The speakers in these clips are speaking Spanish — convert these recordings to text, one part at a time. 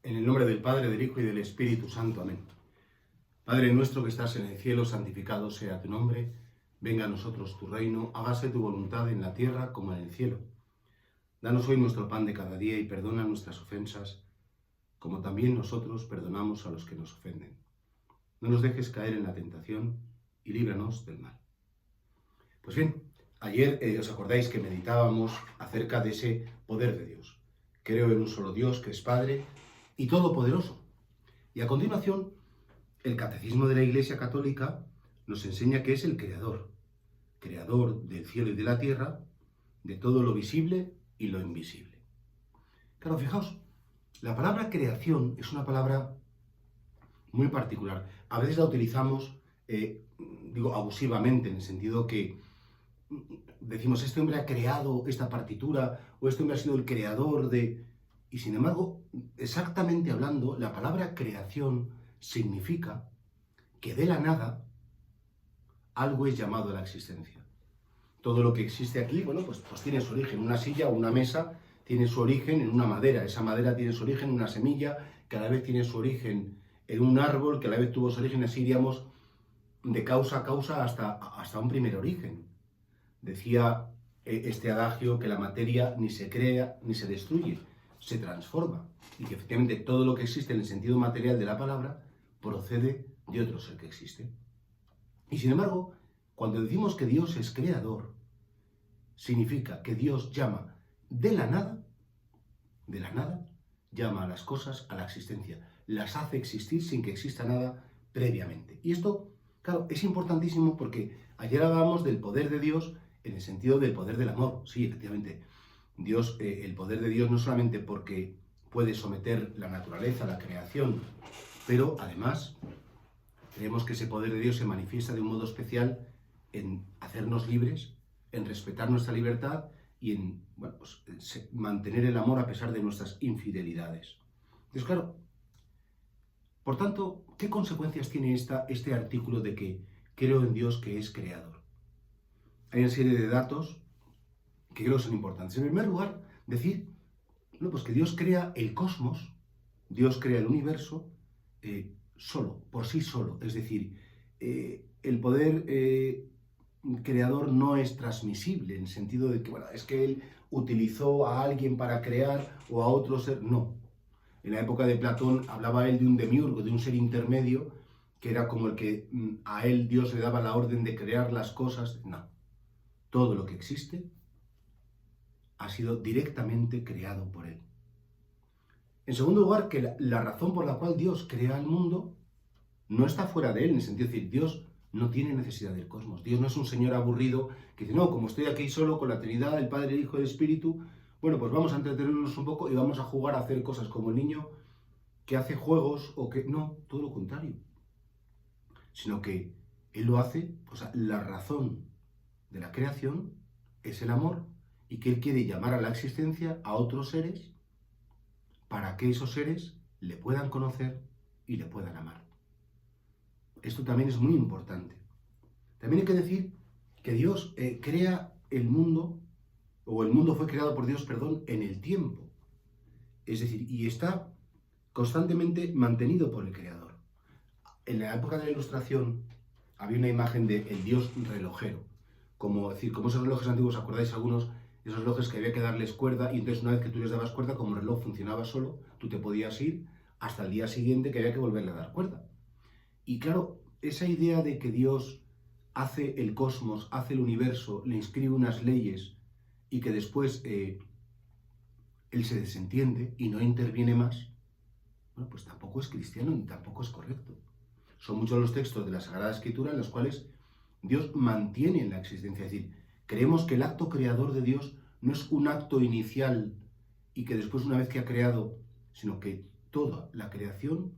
En el nombre del Padre, del Hijo y del Espíritu Santo. Amén. Padre nuestro que estás en el cielo, santificado sea tu nombre. Venga a nosotros tu reino, hágase tu voluntad en la tierra como en el cielo. Danos hoy nuestro pan de cada día y perdona nuestras ofensas, como también nosotros perdonamos a los que nos ofenden. No nos dejes caer en la tentación y líbranos del mal. Pues bien, ayer os acordáis que meditábamos acerca de ese poder de Dios. Creo en un solo Dios que es Padre y Todopoderoso. Y a continuación, el Catecismo de la Iglesia Católica nos enseña que es el creador del cielo y de la tierra, de todo lo visible y lo invisible. Claro, fijaos, la palabra creación es una palabra muy particular. A veces la utilizamos, abusivamente, en el sentido que decimos, este hombre ha creado esta partitura, o este hombre ha sido el creador de... Y sin embargo, exactamente hablando, la palabra creación significa que de la nada algo es llamado a la existencia. Todo lo que existe aquí, pues tiene su origen. Una silla o una mesa tiene su origen en una madera. Esa madera tiene su origen en una semilla, cada vez tiene su origen en un árbol, cada vez tuvo su origen, así iríamos de causa a causa hasta un primer origen. Decía este adagio que la materia ni se crea ni se destruye, se transforma. Y que efectivamente todo lo que existe en el sentido material de la palabra procede de otro ser que existe. Y sin embargo, cuando decimos que Dios es creador, significa que Dios llama de la nada, llama a las cosas a la existencia, las hace existir sin que exista nada previamente. Y esto, claro, es importantísimo porque ayer hablábamos del poder de Dios en el sentido del poder del amor. Sí, efectivamente, Dios, el poder de Dios no solamente porque puede someter la naturaleza, la creación, pero además creemos que ese poder de Dios se manifiesta de un modo especial en hacernos libres, en respetar nuestra libertad y en mantener el amor a pesar de nuestras infidelidades. Entonces, claro, por tanto, ¿qué consecuencias tiene este artículo de que creo en Dios que es creador? Hay una serie de datos que creo que son importantes. En primer lugar, decir que Dios crea el cosmos, Dios crea el universo solo, por sí solo. Es decir, el poder creador no es transmisible, en el sentido de que, es que él utilizó a alguien para crear o a otro ser. No. En la época de Platón hablaba él de un demiurgo, de un ser intermedio, que era como el que a él Dios le daba la orden de crear las cosas. No. Todo lo que existe ha sido directamente creado por él. En segundo lugar, que la razón por la cual Dios crea el mundo no está fuera de él, en el sentido de decir, Dios no tiene necesidad del cosmos. Dios no es un señor aburrido que dice, no, como estoy aquí solo con la Trinidad, el Padre, el Hijo y el Espíritu, pues vamos a entretenernos un poco y vamos a jugar a hacer cosas como el niño que hace juegos o que... No, todo lo contrario. Sino que él lo hace, la razón de la creación es el amor y que él quiere llamar a la existencia a otros seres para que esos seres le puedan conocer y le puedan amar. Esto también es muy importante. También hay que decir que Dios crea el mundo, o el mundo fue creado por Dios, en el tiempo. Es decir, y está constantemente mantenido por el Creador. En la época de la Ilustración había una imagen del Dios relojero. Como esos relojes antiguos, ¿acordáis algunos? Esos relojes que había que darles cuerda y entonces una vez que tú les dabas cuerda, como el reloj funcionaba solo, tú te podías ir hasta el día siguiente que había que volverle a dar cuerda. Y claro, esa idea de que Dios hace el cosmos, hace el universo, le inscribe unas leyes y que después Él se desentiende y no interviene más, pues tampoco es cristiano ni tampoco es correcto. Son muchos los textos de la Sagrada Escritura en los cuales Dios mantiene en la existencia. Es decir, creemos que el acto creador de Dios no es un acto inicial y que después, una vez que ha creado, sino que toda la creación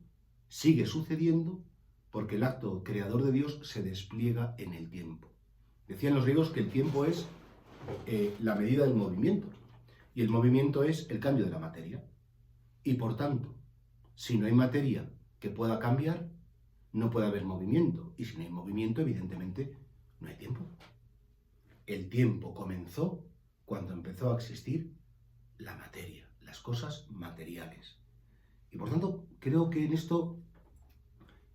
sigue sucediendo porque el acto creador de Dios se despliega en el tiempo. Decían los griegos que el tiempo es la medida del movimiento y el movimiento es el cambio de la materia. Y por tanto, si no hay materia que pueda cambiar, no puede haber movimiento. Y si no hay movimiento, evidentemente, no hay tiempo. El tiempo comenzó cuando empezó a existir la materia, las cosas materiales. Y por tanto, creo que en esto,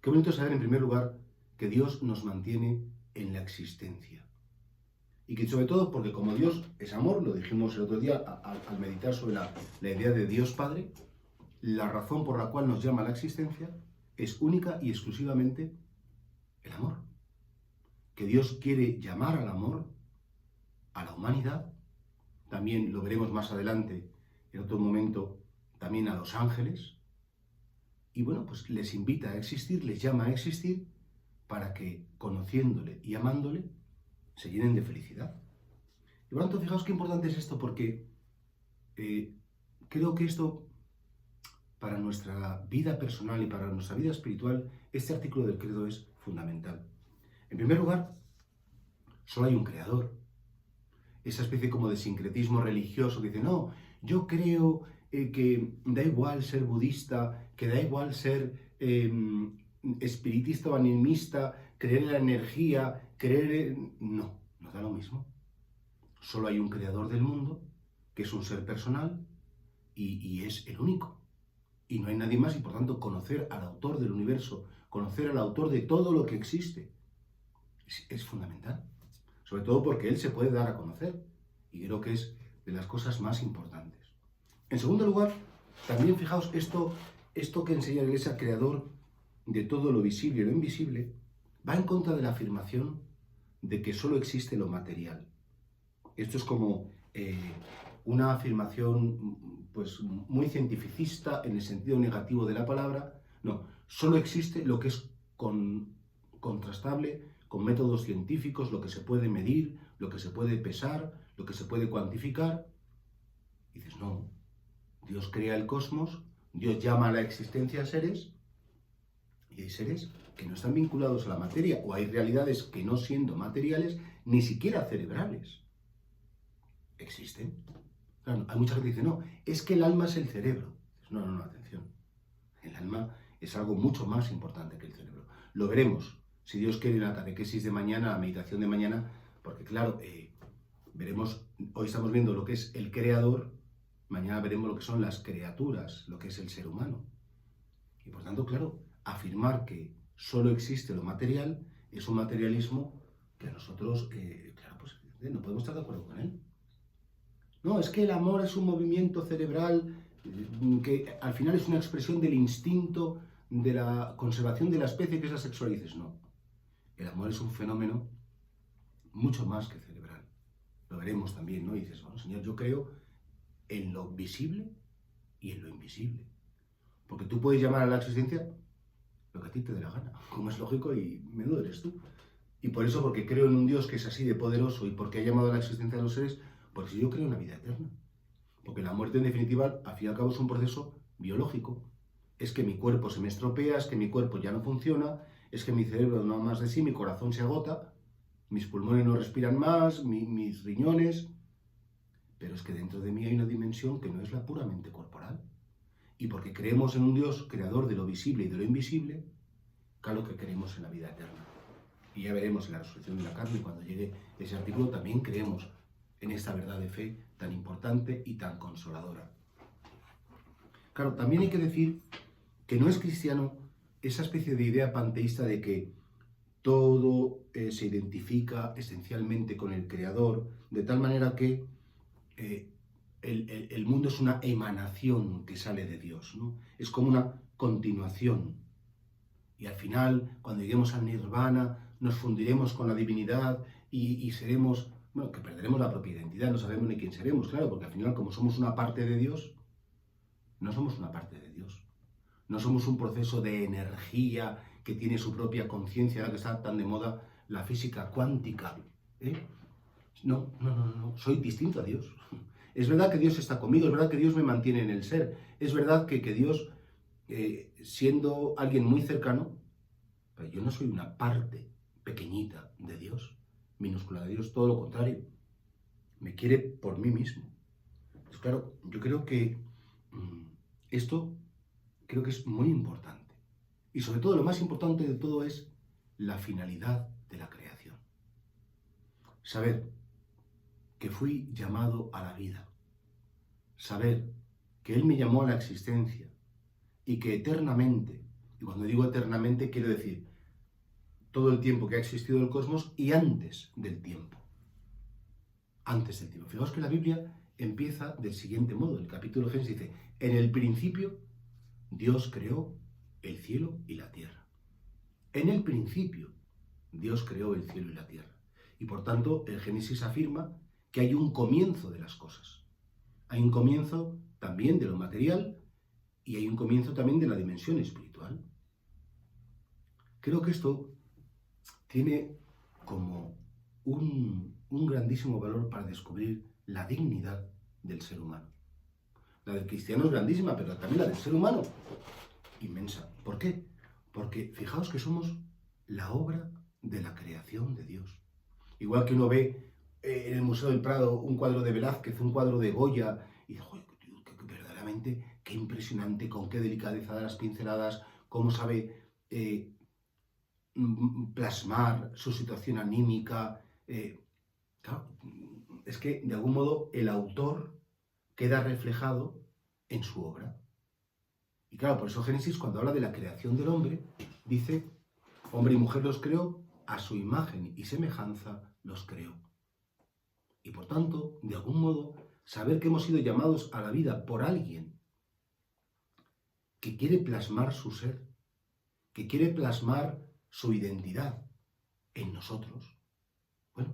qué bonito saber en primer lugar que Dios nos mantiene en la existencia. Y que sobre todo, porque como Dios es amor, lo dijimos el otro día al meditar sobre la idea de Dios Padre, la razón por la cual nos llama a la existencia es única y exclusivamente el amor. Que Dios quiere llamar al amor a la humanidad, también lo veremos más adelante, en otro momento, también a los ángeles, y bueno, pues les invita a existir, les llama a existir, para que, conociéndole y amándole, se llenen de felicidad. Y por lo tanto, fijaos qué importante es esto, porque creo que esto, para nuestra vida personal y para nuestra vida espiritual, este artículo del credo es fundamental. En primer lugar, solo hay un creador. Esa especie como de sincretismo religioso que dice, no, yo creo que da igual ser budista, que da igual ser espiritista o animista, creer en la energía, creer en... No, no da lo mismo. Solo hay un creador del mundo, que es un ser personal, y es el único. Y no hay nadie más, y por tanto conocer al autor del universo, conocer al autor de todo lo que existe, es fundamental. Sobre todo porque él se puede dar a conocer. Y creo que es de las cosas más importantes. En segundo lugar, también fijaos esto que enseña la Iglesia, creador de todo lo visible y lo invisible, va en contra de la afirmación de que solo existe lo material. Esto es como una afirmación pues, muy cientificista en el sentido negativo de la palabra. No, solo existe lo que es contrastable con métodos científicos, lo que se puede medir, lo que se puede pesar, lo que se puede cuantificar. Y dices, no, Dios crea el cosmos, Dios llama a la existencia a seres, y hay seres que no están vinculados a la materia, o hay realidades que no siendo materiales, ni siquiera cerebrales, existen. Claro, hay mucha gente que dice, no, es que el alma es el cerebro. No, no, no, atención. El alma es algo mucho más importante que el cerebro. Lo veremos, si Dios quiere, en la catequesis de mañana, la meditación de mañana, porque claro, veremos, hoy estamos viendo lo que es el creador, mañana veremos lo que son las criaturas, lo que es el ser humano. Y por tanto, claro, afirmar que solo existe lo material es un materialismo que nosotros, claro, pues no podemos estar de acuerdo con él. No, es que el amor es un movimiento cerebral que al final es una expresión del instinto de la conservación de la especie, que es la sexualidad. Dices, no, el amor es un fenómeno mucho más que cerebral. Lo veremos también, ¿no? Y dices, bueno, Señor, yo creo en lo visible y en lo invisible. Porque tú puedes llamar a la existencia lo que a ti te dé la gana, como es lógico, y menudo eres tú. Y por eso, porque creo en un Dios que es así de poderoso y porque ha llamado a la existencia de los seres, pues yo creo en la vida eterna. Porque la muerte, en definitiva, al fin y al cabo es un proceso biológico. Es que mi cuerpo se me estropea, es que mi cuerpo ya no funciona, es que mi cerebro no da más de sí, mi corazón se agota, mis pulmones no respiran más, mis riñones... Pero es que dentro de mí hay una dimensión que no es la puramente corporal. Y porque creemos en un Dios creador de lo visible y de lo invisible, claro que creemos en la vida eterna. Y ya veremos en la resurrección de la carne, cuando llegue ese artículo, también creemos en esta verdad de fe tan importante y tan consoladora. Claro, también hay que decir que no es cristiano esa especie de idea panteísta de que todo se identifica esencialmente con el Creador, de tal manera que el mundo es una emanación que sale de Dios, ¿no? Es como una continuación. Y al final, cuando lleguemos al Nirvana, nos fundiremos con la divinidad y seremos, bueno, que perderemos la propia identidad, no sabemos ni quién seremos, claro, porque al final, como somos una parte de Dios, no somos una parte de Dios. No somos un proceso de energía que tiene su propia conciencia, ahora que está tan de moda la física cuántica. No, no, no, no, soy distinto a Dios. Es verdad que Dios está conmigo, es verdad que Dios me mantiene en el ser, es verdad que Dios, siendo alguien muy cercano, pero yo no soy una parte pequeñita de Dios, minúscula de Dios, todo lo contrario, me quiere por mí mismo. Pues claro, yo creo que esto creo que es muy importante. Y sobre todo, lo más importante de todo es la finalidad de la creación. Saber que fui llamado a la vida. Saber que Él me llamó a la existencia y que eternamente, y cuando digo eternamente quiero decir todo el tiempo que ha existido el cosmos y antes del tiempo. Antes del tiempo. Fijaos que la Biblia empieza del siguiente modo. El capítulo Génesis dice, en el principio Dios creó el cielo y la tierra. En el principio Dios creó el cielo y la tierra. Y por tanto el Génesis afirma que hay un comienzo de las cosas. Hay un comienzo también de lo material y hay un comienzo también de la dimensión espiritual. Creo que esto tiene como un grandísimo valor para descubrir la dignidad del ser humano. La del cristiano es grandísima, pero también la del ser humano, inmensa. ¿Por qué? Porque fijaos que somos la obra de la creación de Dios. Igual que uno ve en el Museo del Prado un cuadro de Velázquez, un cuadro de Goya, y dice, joder, verdaderamente, qué impresionante, con qué delicadeza de las pinceladas, cómo sabe plasmar su situación anímica. Claro, es que de algún modo el autor queda reflejado en su obra. Y claro, por eso Génesis, cuando habla de la creación del hombre, dice, hombre y mujer los creó, a su imagen y semejanza los creó. Y por tanto, de algún modo, saber que hemos sido llamados a la vida por alguien que quiere plasmar su ser, que quiere plasmar su identidad en nosotros. Bueno,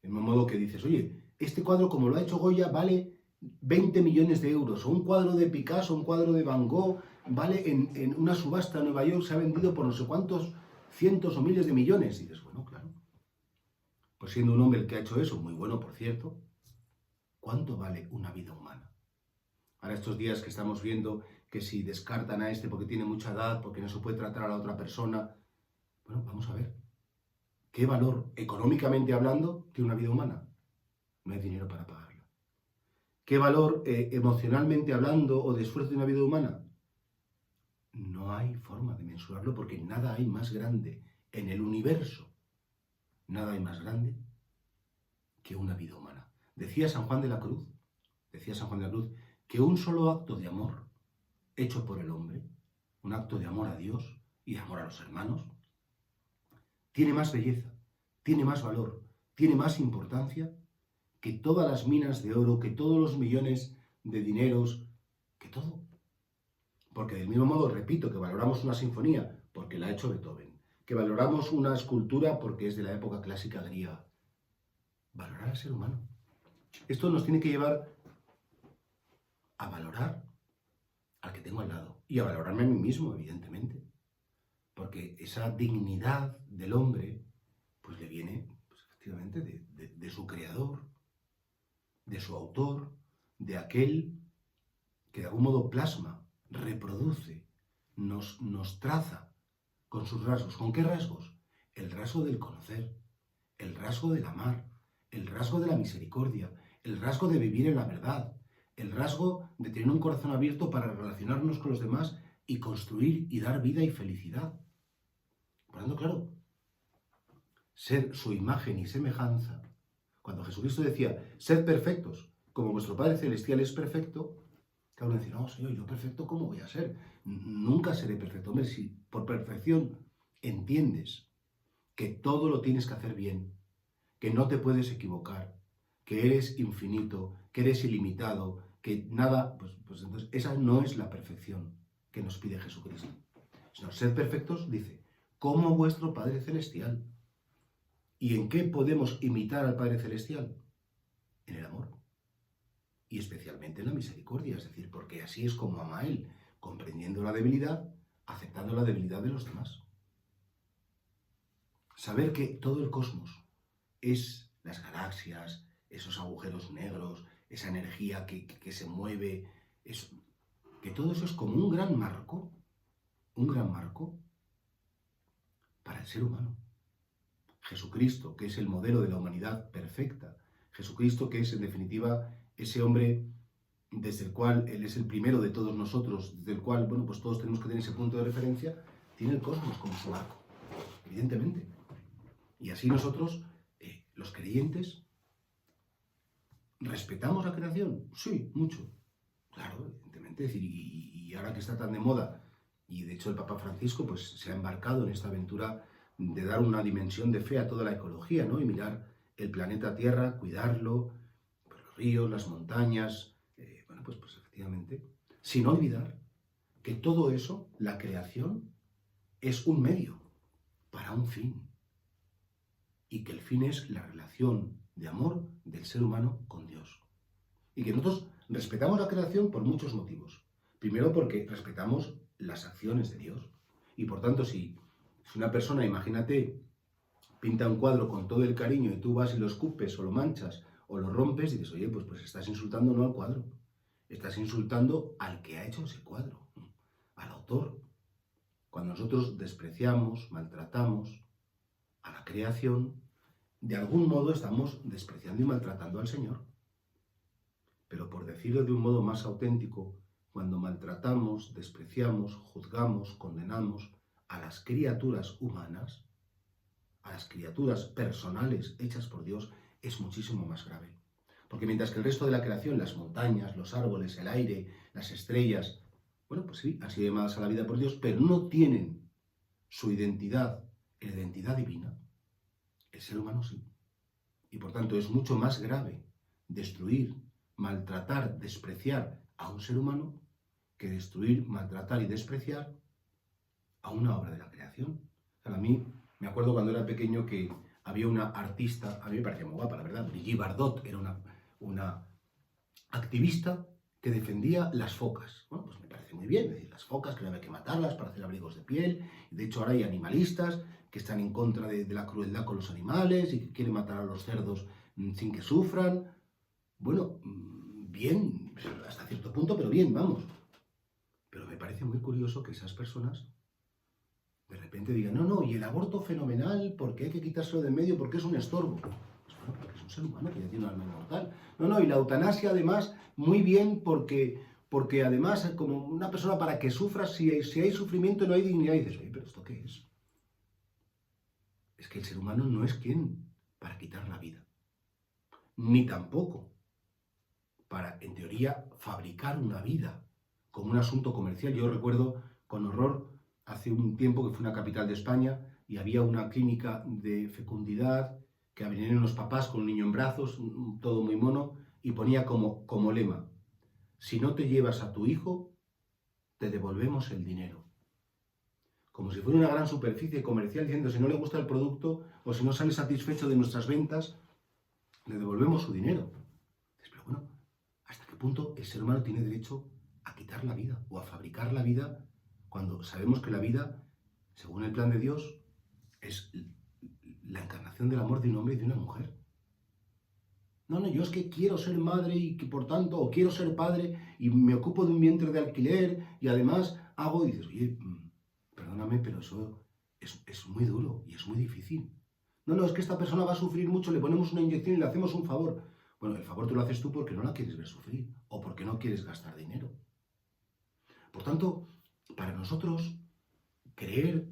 del mismo modo que dices, oye, este cuadro como lo ha hecho Goya vale 20 millones de euros, o un cuadro de Picasso, un cuadro de Van Gogh, vale en una subasta en Nueva York, se ha vendido por no sé cuántos cientos o miles de millones. Y dices, bueno, claro, pues siendo un hombre el que ha hecho eso, muy bueno por cierto, ¿cuánto vale una vida humana? Ahora estos días que estamos viendo que si descartan a este porque tiene mucha edad, porque no se puede tratar a la otra persona, bueno, vamos a ver, ¿qué valor económicamente hablando tiene una vida humana? No hay dinero para pagarla. ¿Qué valor emocionalmente hablando o de esfuerzo de una vida humana? No hay forma de mensurarlo porque nada hay más grande en el universo. Nada hay más grande que una vida humana. Decía San Juan de la Cruz, que un solo acto de amor hecho por el hombre, un acto de amor a Dios y de amor a los hermanos, tiene más belleza, tiene más valor, tiene más importancia que todas las minas de oro, que todos los millones de dineros, que todo. Porque del mismo modo, repito, que valoramos una sinfonía porque la ha hecho Beethoven, que valoramos una escultura porque es de la época clásica griega. Valorar al ser humano. Esto nos tiene que llevar a valorar al que tengo al lado y a valorarme a mí mismo, evidentemente. Porque esa dignidad del hombre, pues le viene, pues, efectivamente, de su creador, de su autor, de aquel que de algún modo plasma, reproduce, nos traza con sus rasgos. ¿Con qué rasgos? El rasgo del conocer, el rasgo del amar, el rasgo de la misericordia, el rasgo de vivir en la verdad, el rasgo de tener un corazón abierto para relacionarnos con los demás y construir y dar vida y felicidad. Por lo tanto, claro, ser su imagen y semejanza. Cuando Jesucristo decía, sed perfectos, como vuestro Padre Celestial es perfecto, claro, uno dice, no, Señor, yo perfecto, ¿cómo voy a ser? Nunca seré perfecto. Hombre, si por perfección entiendes que todo lo tienes que hacer bien, que no te puedes equivocar, que eres infinito, que eres ilimitado, que nada, pues entonces esa no es la perfección que nos pide Jesucristo. Sino ser perfectos, dice, como vuestro Padre Celestial. ¿Y en qué podemos imitar al Padre Celestial? En el amor. Y especialmente en la misericordia, es decir, porque así es como ama a Él, comprendiendo la debilidad, aceptando la debilidad de los demás. Saber que todo el cosmos es las galaxias, esos agujeros negros, esa energía que se mueve, que todo eso es como un gran marco para el ser humano. Jesucristo, que es el modelo de la humanidad perfecta, Jesucristo, que es en definitiva ese hombre desde el cual Él es el primero de todos nosotros, desde el cual, bueno, pues todos tenemos que tener ese punto de referencia, tiene el cosmos como su marco, evidentemente. Y así nosotros, los creyentes, ¿respetamos la creación? Sí, mucho. Claro, evidentemente. Es decir, y ahora que está tan de moda, y de hecho el Papa Francisco pues, se ha embarcado en esta aventura de dar una dimensión de fe a toda la ecología, ¿no? Y mirar el planeta Tierra, cuidarlo, pues, los ríos, las montañas, bueno, pues efectivamente, sin olvidar que todo eso, la creación, es un medio para un fin, y que el fin es la relación de amor del ser humano con Dios. Y que nosotros respetamos la creación por muchos motivos. Primero porque respetamos las acciones de Dios. Y por tanto, si una persona, imagínate, pinta un cuadro con todo el cariño y tú vas y lo escupes o lo manchas o lo rompes y dices, oye, pues estás insultando no al cuadro, estás insultando al que ha hecho ese cuadro, al autor. Cuando nosotros despreciamos, maltratamos a la creación, de algún modo estamos despreciando y maltratando al Señor. Pero por decirlo de un modo más auténtico, cuando maltratamos, despreciamos, juzgamos, condenamos a las criaturas humanas, a las criaturas personales hechas por Dios, es muchísimo más grave. Porque mientras que el resto de la creación, las montañas, los árboles, el aire, las estrellas, bueno, pues sí, han sido llamadas a la vida por Dios, pero no tienen su identidad, la identidad divina, el ser humano sí. Y por tanto es mucho más grave destruir, maltratar, despreciar a un ser humano que destruir, maltratar y despreciar a una obra de la creación. A mí me acuerdo cuando era pequeño que había una artista, a mí me parecía muy guapa, la verdad, Brigitte Bardot, era una activista que defendía las focas. Bueno, pues me parece muy bien, es decir, las focas que no había que matarlas para hacer abrigos de piel. De hecho, ahora hay animalistas que están en contra de la crueldad con los animales y que quieren matar a los cerdos sin que sufran. Bueno, bien, hasta cierto punto, pero bien, vamos. Pero me parece muy curioso que esas personas de repente digan, no, y el aborto fenomenal, porque hay que quitárselo de en medio, porque es un estorbo. Pues bueno, porque es un ser humano que ya tiene un alma inmortal. No, y la eutanasia además, muy bien, porque además, como una persona para que sufra, si hay sufrimiento no hay dignidad. Y dices, oye, pero ¿esto qué es? Es que el ser humano no es quien para quitar la vida. Ni tampoco para, en teoría, fabricar una vida como un asunto comercial. Yo recuerdo con horror hace un tiempo que fue una capital de España y había una clínica de fecundidad que venían unos papás con un niño en brazos, todo muy mono, y ponía como lema, si no te llevas a tu hijo, te devolvemos el dinero. Como si fuera una gran superficie comercial diciendo, si no le gusta el producto o si no sale satisfecho de nuestras ventas, le devolvemos su dinero. Pero bueno, ¿hasta qué punto el ser humano tiene derecho a quitar la vida o a fabricar la vida cuando sabemos que la vida, según el plan de Dios, es la encarnación del amor de un hombre y de una mujer? No, yo es que quiero ser madre y que por tanto, o quiero ser padre y me ocupo de un vientre de alquiler y además hago, y dices, oye, perdóname, pero eso es muy duro y es muy difícil. No, es que esta persona va a sufrir mucho, le ponemos una inyección y le hacemos un favor. Bueno, el favor te lo haces tú porque no la quieres ver sufrir o porque no quieres gastar dinero. Por tanto, para nosotros, creer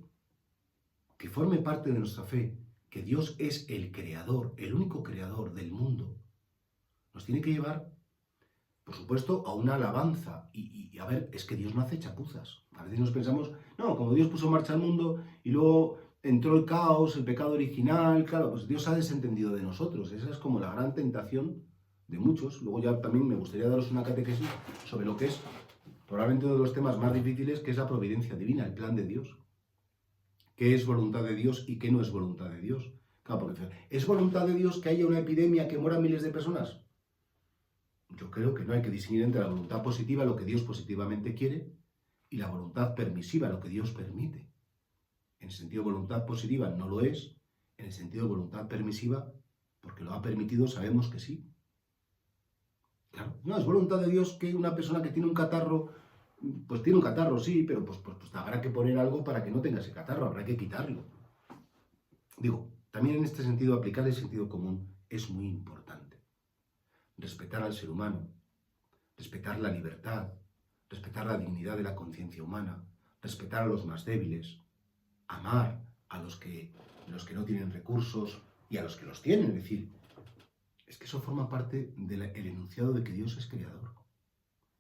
que forme parte de nuestra fe que Dios es el creador, el único creador del mundo, nos tiene que llevar, por supuesto, a una alabanza. Y a ver, es que Dios no hace chapuzas. A veces nos pensamos, no, como Dios puso en marcha el mundo y luego entró el caos, el pecado original, claro, pues Dios ha desentendido de nosotros. Esa es como la gran tentación de muchos. Luego ya también me gustaría daros una catequesis sobre lo que es probablemente uno de los temas más difíciles, que es la providencia divina, el plan de Dios. ¿Qué es voluntad de Dios y qué no es voluntad de Dios? Claro, porque ¿es voluntad de Dios que haya una epidemia que mueran miles de personas? Yo creo que no, hay que distinguir entre la voluntad positiva, lo que Dios positivamente quiere, y la voluntad permisiva, lo que Dios permite. En el sentido de voluntad positiva no lo es, en el sentido de voluntad permisiva, porque lo ha permitido, sabemos que sí. Claro, no, es voluntad de Dios que una persona que tiene un catarro, pues tiene un catarro, sí, pero pues habrá que poner algo para que no tenga ese catarro, habrá que quitarlo. Digo, también en este sentido, aplicar el sentido común es muy importante. Respetar al ser humano, respetar la libertad, respetar la dignidad de la conciencia humana, respetar a los más débiles, amar a los que no tienen recursos y a los que los tienen. Es decir, es que eso forma parte del enunciado de que Dios es creador.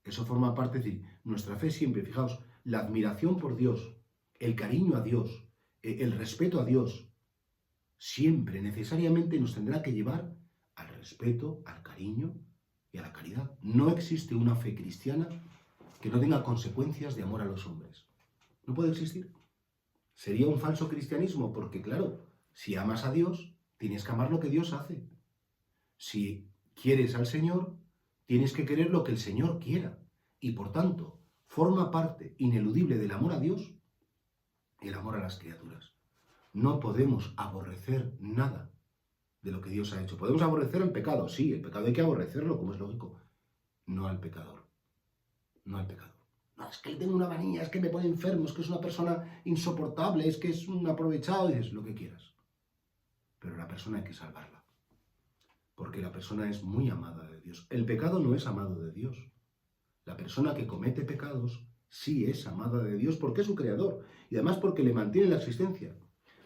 Eso forma parte, es decir, nuestra fe siempre, fijaos, la admiración por Dios, el cariño a Dios, el respeto a Dios, siempre necesariamente nos tendrá que llevar al respeto, al cariño y a la caridad. No existe una fe cristiana que no tenga consecuencias de amor a los hombres. No puede existir. Sería un falso cristianismo porque, claro, si amas a Dios, tienes que amar lo que Dios hace. Si quieres al Señor, tienes que querer lo que el Señor quiera. Y por tanto, forma parte ineludible del amor a Dios el amor a las criaturas. No podemos aborrecer nada de lo que Dios ha hecho. Podemos aborrecer el pecado, sí, el pecado hay que aborrecerlo, como es lógico. No al pecador. No al pecador. No, es que él tiene una manía, es que me pone enfermo, es que es una persona insoportable, es que es un aprovechado, y dices lo que quieras. Pero la persona hay que salvarla. Porque la persona es muy amada de Dios. El pecado no es amado de Dios. La persona que comete pecados sí es amada de Dios porque es su creador. Y además porque le mantiene la existencia.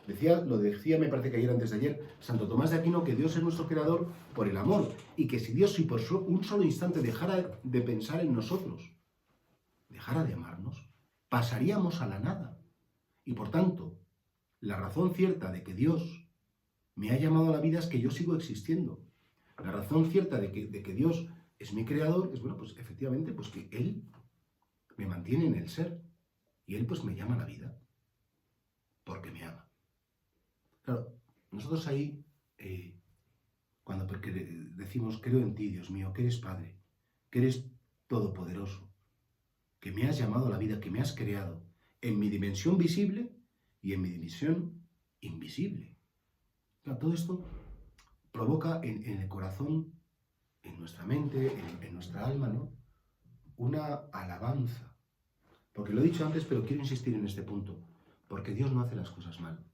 Lo decía, me parece que ayer, antes de ayer, Santo Tomás de Aquino, que Dios es nuestro creador por el amor. Y que si Dios, si por un solo instante dejara de pensar en nosotros, dejara de amarnos, pasaríamos a la nada. Y por tanto, la razón cierta de que Dios me ha llamado a la vida es que yo sigo existiendo. La razón cierta de que Dios es mi creador es, bueno, pues efectivamente, pues que Él me mantiene en el ser. Y Él pues me llama a la vida. Porque me ama. Claro, nosotros ahí, cuando decimos, creo en ti, Dios mío, que eres Padre, que eres todopoderoso, que me has llamado a la vida, que me has creado en mi dimensión visible y en mi dimensión invisible. Claro, todo esto provoca en el corazón, en nuestra mente, en nuestra alma, ¿no?, una alabanza. Porque lo he dicho antes, pero quiero insistir en este punto. Porque Dios no hace las cosas mal.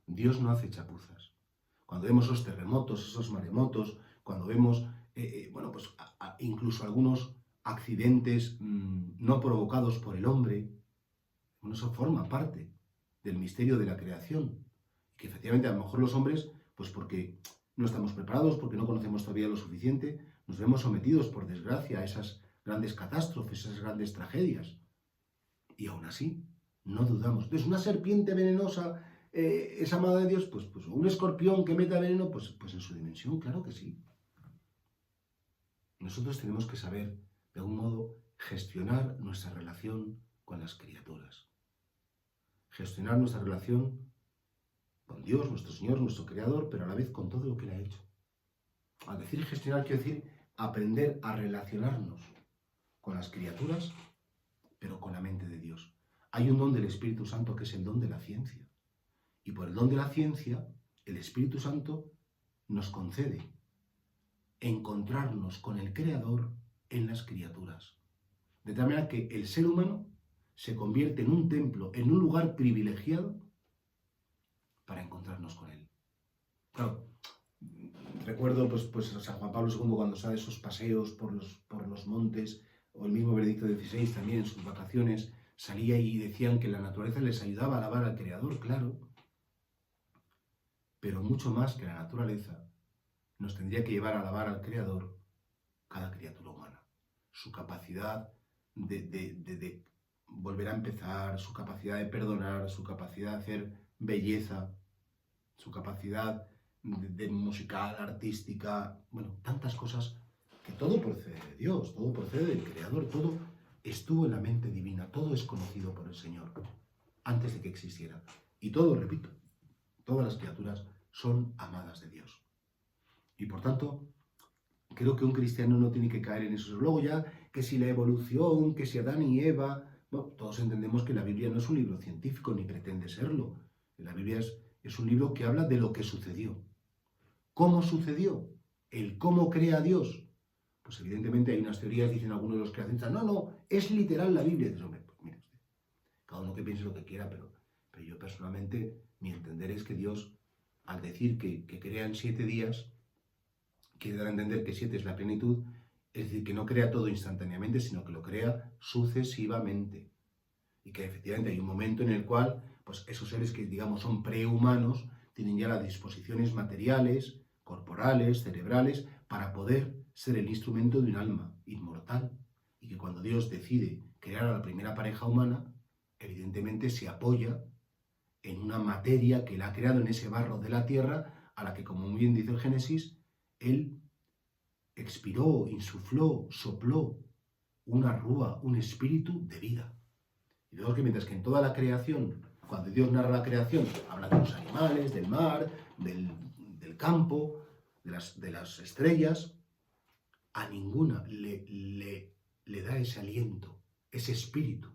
Dios no hace chapuzas. Cuando vemos esos terremotos, esos maremotos, cuando vemos, bueno, pues incluso algunos accidentes no provocados por el hombre, bueno, eso forma parte del misterio de la creación. Que efectivamente a lo mejor los hombres, pues porque no estamos preparados, porque no conocemos todavía lo suficiente, nos vemos sometidos, por desgracia, a esas grandes catástrofes, esas grandes tragedias. Y aún así, no dudamos. Entonces, una serpiente venenosa es amada de Dios, pues un escorpión que meta veneno, pues en su dimensión, claro que sí. Nosotros tenemos que saber, de algún modo, gestionar nuestra relación con las criaturas. Gestionar nuestra relación con Dios, nuestro Señor, nuestro Creador, pero a la vez con todo lo que Él ha hecho. Al decir gestionar, quiero decir aprender a relacionarnos con las criaturas, pero con la mente de Dios. Hay un don del Espíritu Santo que es el don de la ciencia. Y por el don de la ciencia, el Espíritu Santo nos concede encontrarnos con el Creador en las criaturas. De tal manera que el ser humano se convierte en un templo, en un lugar privilegiado para encontrarnos con Él. Claro, recuerdo pues a San Juan Pablo II cuando sale esos paseos por los montes, o el mismo Benedicto XVI también en sus vacaciones, salía y decían que la naturaleza les ayudaba a alabar al Creador, claro. Pero mucho más que la naturaleza, nos tendría que llevar a alabar al Creador cada criatura humana. Su capacidad de volver a empezar, su capacidad de perdonar, su capacidad de hacer belleza, su capacidad de musical, artística, bueno, tantas cosas, que todo procede de Dios, todo procede del Creador, todo estuvo en la mente divina, todo es conocido por el Señor antes de que existiera. Y todo, repito, todas las criaturas son amadas de Dios. Y por tanto, creo que un cristiano no tiene que caer en eso. Luego ya, que si la evolución, que si Adán y Eva, bueno, todos entendemos que la Biblia no es un libro científico, ni pretende serlo. La Biblia es un libro que habla de lo que sucedió. ¿Cómo sucedió? El cómo crea Dios. Pues evidentemente hay unas teorías, dicen algunos de los creacionistas, no, es literal la Biblia. Dices, hombre, pues mire usted, cada uno que piense lo que quiera, pero yo personalmente, mi entender es que Dios, al decir que crea en 7 días, quiere dar a entender que 7 es la plenitud, es decir, que no crea todo instantáneamente, sino que lo crea sucesivamente. Y que efectivamente hay un momento en el cual, pues esos seres que, digamos, son prehumanos, tienen ya las disposiciones materiales, corporales, cerebrales, para poder ser el instrumento de un alma inmortal, y que cuando Dios decide crear a la primera pareja humana, evidentemente se apoya en una materia que Él ha creado en ese barro de la tierra, a la que, como muy bien dice el Génesis, Él expiró, insufló, sopló una rúa, un espíritu de vida. Y vemos que mientras que en toda la creación, cuando Dios narra la creación, habla de los animales, del mar, del campo, de las estrellas, a ninguna le da ese aliento, ese espíritu,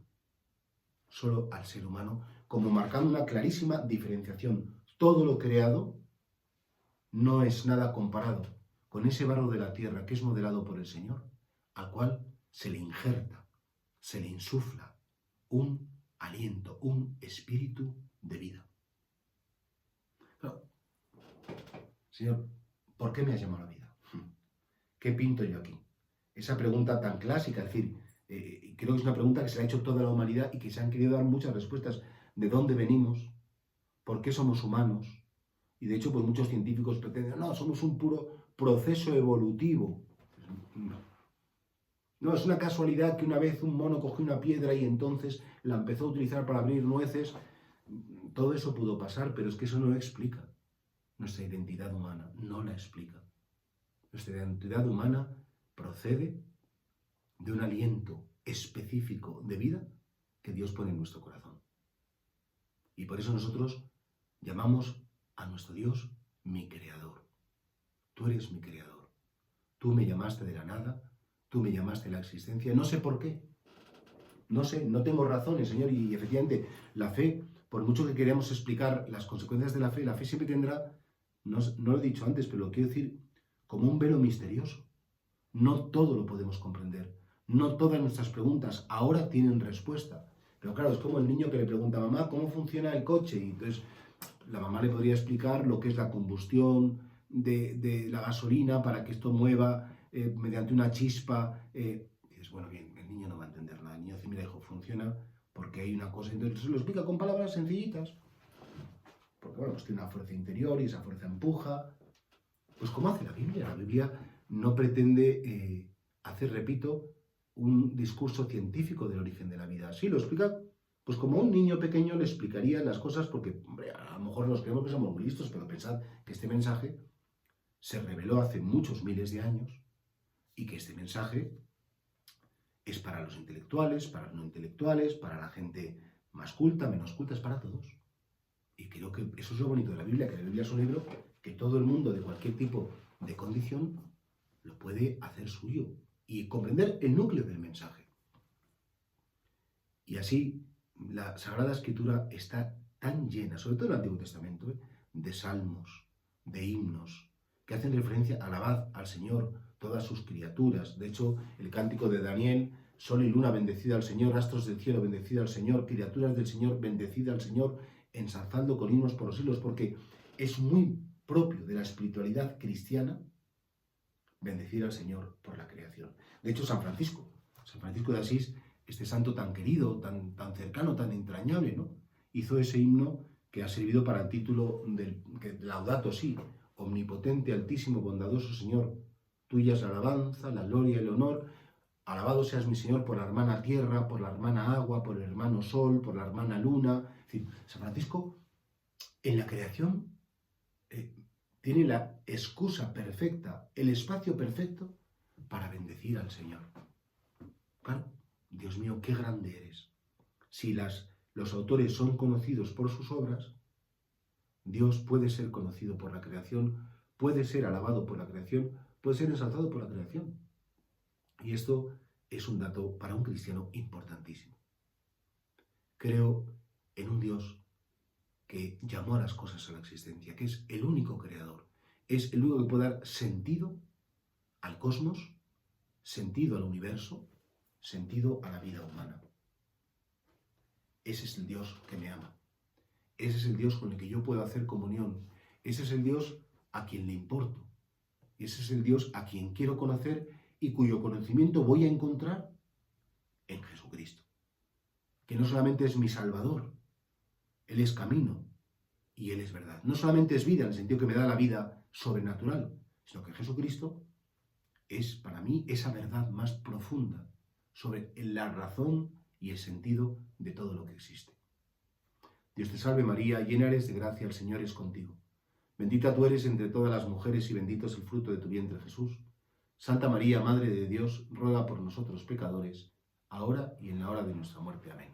solo al ser humano, como marcando una clarísima diferenciación. Todo lo creado no es nada comparado con ese barro de la tierra que es modelado por el Señor, al cual se le injerta, se le insufla un aliento, un espíritu de vida. Pero, Señor, ¿por qué me has llamado a la vida? ¿Qué pinto yo aquí? Esa pregunta tan clásica, es decir, creo que es una pregunta que se le ha hecho toda la humanidad y que se han querido dar muchas respuestas. ¿De dónde venimos? ¿Por qué somos humanos? Y de hecho, pues muchos científicos pretenden, no, somos un puro proceso evolutivo. No, es una casualidad que una vez un mono cogió una piedra y entonces la empezó a utilizar para abrir nueces. Todo eso pudo pasar, pero es que eso no explica nuestra identidad humana, no la explica. Nuestra identidad humana procede de un aliento específico de vida que Dios pone en nuestro corazón. Y por eso nosotros llamamos a nuestro Dios mi creador. Tú eres mi creador. Tú me llamaste de la nada, tú me llamaste de la existencia. No sé por qué. No sé, no tengo razones, Señor. Y efectivamente, la fe, por mucho que queramos explicar las consecuencias de la fe siempre tendrá, no lo he dicho antes, pero lo quiero decir, como un velo misterioso. No todo lo podemos comprender. No todas nuestras preguntas ahora tienen respuesta. Pero claro, es como el niño que le pregunta a mamá, ¿cómo funciona el coche? Y entonces la mamá le podría explicar lo que es la combustión de la gasolina para que esto mueva mediante una chispa. Y dices, bueno, bien, el niño no va a entender nada. El niño dice, mira, hijo, funciona porque hay una cosa. Entonces se lo explica con palabras sencillitas. Porque, bueno, pues tiene una fuerza interior y esa fuerza empuja. Pues como hace la Biblia. La Biblia no pretende hacer, repito, un discurso científico del origen de la vida. Sí, lo explica, pues como un niño pequeño le explicaría las cosas, porque, hombre, a lo mejor nos creemos que somos muy listos, pero pensad que este mensaje se reveló hace muchos miles de años y que este mensaje es para los intelectuales, para los no intelectuales, para la gente más culta, menos culta, es para todos. Y creo que eso es lo bonito de la Biblia, que la Biblia es un libro que todo el mundo de cualquier tipo de condición lo puede hacer suyo y comprender el núcleo del mensaje. Y así la Sagrada Escritura está tan llena, sobre todo en el Antiguo Testamento, de salmos, de himnos, que hacen referencia a alabad al Señor, todas sus criaturas. De hecho, el cántico de Daniel, sol y luna bendecida al Señor, astros del cielo bendecida al Señor, criaturas del Señor bendecida al Señor, ensalzando con himnos por los siglos, porque es muy propio de la espiritualidad cristiana bendecir al Señor por la creación. De hecho, San Francisco de Asís, este santo tan querido, tan cercano, tan entrañable, ¿no? Hizo ese himno que ha servido para el título del Laudato Si, omnipotente, altísimo, bondadoso Señor, tuya es la alabanza, la gloria y el honor, alabado seas mi Señor por la hermana tierra, por la hermana agua, por el hermano sol, por la hermana luna. Es decir, San Francisco en la creación tiene la excusa perfecta, el espacio perfecto para bendecir al Señor. Claro, Dios mío, qué grande eres. Si los autores son conocidos por sus obras, Dios puede ser conocido por la creación, puede ser alabado por la creación, puede ser ensalzado por la creación. Y esto es un dato para un cristiano importantísimo. Creo en un Dios que llamó a las cosas a la existencia, que es el único creador, es el único que puede dar sentido al cosmos, sentido al universo, sentido a la vida humana. Ese es el Dios que me ama. Ese es el Dios con el que yo puedo hacer comunión. Ese es el Dios a quien le importo. Ese es el Dios a quien quiero conocer y cuyo conocimiento voy a encontrar en Jesucristo. Que no solamente es mi Salvador, Él es camino y Él es verdad. No solamente es vida en el sentido que me da la vida sobrenatural, sino que Jesucristo es para mí esa verdad más profunda sobre la razón y el sentido de todo lo que existe. Dios te salve María, llena eres de gracia, el Señor es contigo. Bendita tú eres entre todas las mujeres y bendito es el fruto de tu vientre Jesús. Santa María, Madre de Dios, ruega por nosotros pecadores, ahora y en la hora de nuestra muerte. Amén.